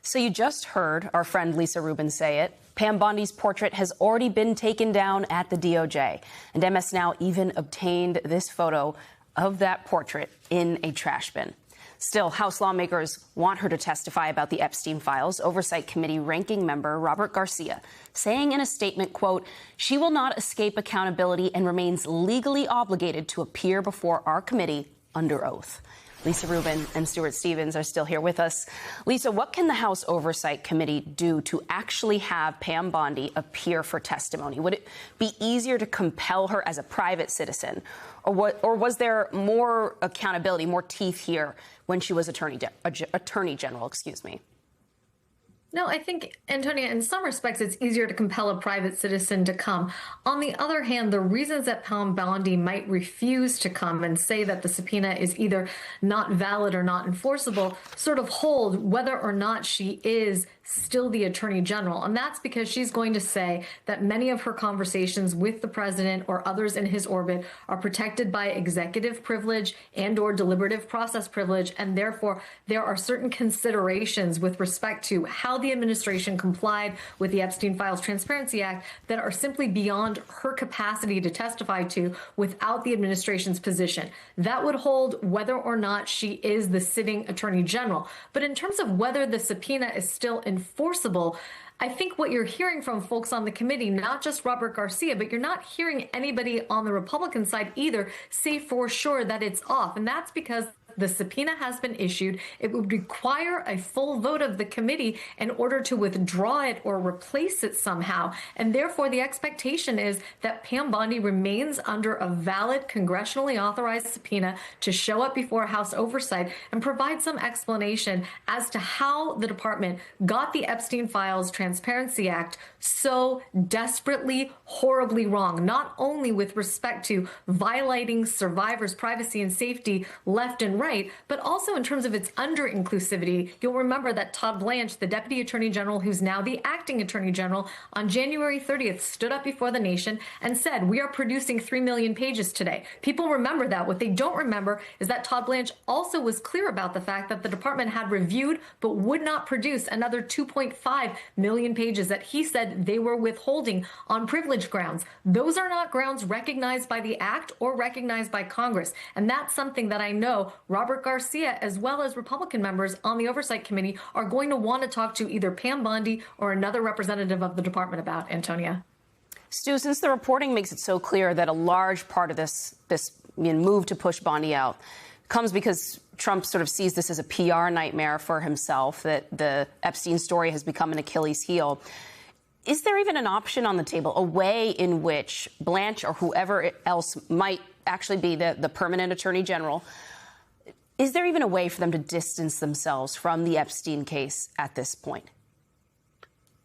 So you just heard our friend Lisa Rubin say it. Pam Bondi's portrait has already been taken down at the DOJ. And MS Now even obtained this photo of that portrait in a trash bin. Still, House lawmakers want her to testify about the Epstein files. Oversight Committee ranking member Robert Garcia saying in a statement, quote, "She will not escape accountability and remains legally obligated to appear before our committee under oath." Lisa Rubin and Stuart Stevens are still here with us. Lisa, what can the House Oversight Committee do to actually have Pam Bondi appear for testimony? Would it be easier to compel her as a private citizen? Or was there more accountability, more teeth here when she was Attorney General? No, I think, Antonia, in some respects, it's easier to compel a private citizen to come. On the other hand, the reasons that Pam Bondi might refuse to come and say that the subpoena is either not valid or not enforceable sort of hold whether or not she is still the Attorney General. And that's because she's going to say that many of her conversations with the president or others in his orbit are protected by executive privilege and or deliberative process privilege. And therefore, there are certain considerations with respect to how the administration complied with the Epstein Files Transparency Act that are simply beyond her capacity to testify to without the administration's position. That would hold whether or not she is the sitting Attorney General. But in terms of whether the subpoena is still enforceable, I think what you're hearing from folks on the committee, not just Robert Garcia, but you're not hearing anybody on the Republican side either say for sure that it's off. And that's because the subpoena has been issued. It would require a full vote of the committee in order to withdraw it or replace it somehow. And therefore, the expectation is that Pam Bondi remains under a valid congressionally authorized subpoena to show up before House Oversight and provide some explanation as to how the department got the Epstein Files Transparency Act so desperately, horribly wrong, not only with respect to violating survivors' privacy and safety left and right, but also in terms of its under-inclusivity. You'll remember that Todd Blanche, the Deputy Attorney General, who's now the Acting Attorney General, on January 30th stood up before the nation and said, "We are producing 3 million pages today." People remember that. What they don't remember is that Todd Blanche also was clear about the fact that the department had reviewed but would not produce another 2.5 million pages that he said they were withholding on privilege grounds. Those are not grounds recognized by the Act or recognized by Congress. And that's something that I know Robert Garcia, as well as Republican members on the Oversight Committee, are going to want to talk to either Pam Bondi or another representative of the department about, Antonia. Stu, since the reporting makes it so clear that a large part of this move to push Bondi out comes because Trump sort of sees this as a PR nightmare for himself, that the Epstein story has become an Achilles heel. Is there even an option on the table, a way in which Blanche or whoever else might actually be the permanent Attorney General, is there even a way for them to distance themselves from the Epstein case at this point?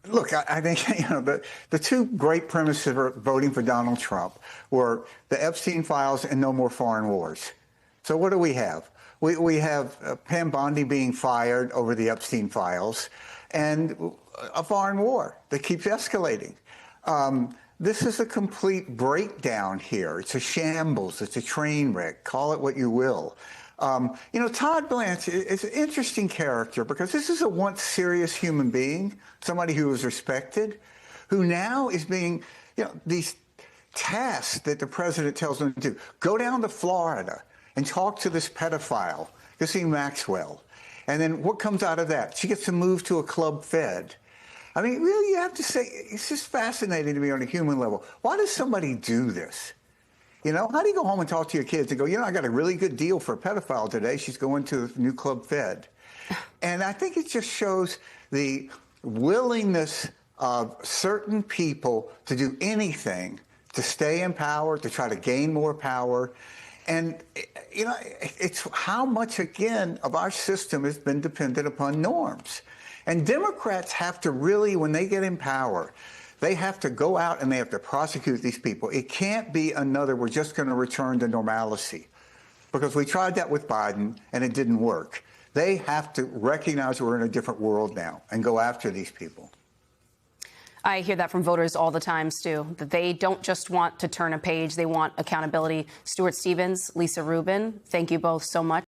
Look, I think the two great premises for voting for Donald Trump were the Epstein files and no more foreign wars. So what do we have? We have Pam Bondi being fired over the Epstein files and a foreign war that keeps escalating. This is a complete breakdown here. It's a shambles. It's a train wreck. Call it what you will. Todd Blanche is an interesting character because this is a once serious human being, somebody who was respected, who now is being, these tasks that the president tells them to do. Go down to Florida and talk to this pedophile, Ghislaine Maxwell. And then what comes out of that? She gets to move to a club fed. I mean, really, you have to say, it's just fascinating to me on a human level. Why does somebody do this? How do you go home and talk to your kids and go, I got a really good deal for a pedophile today. She's going to a new club fed. And I think it just shows the willingness of certain people to do anything to stay in power, to try to gain more power. And, it's how much, again, of our system has been dependent upon norms. And Democrats have to really, when they get in power, they have to go out and they have to prosecute these people. It can't be another, we're just going to return to normalcy. Because we tried that with Biden and it didn't work. They have to recognize we're in a different world now and go after these people. I hear that from voters all the time, Stu, that they don't just want to turn a page, they want accountability. Stuart Stevens, Lisa Rubin, thank you both so much.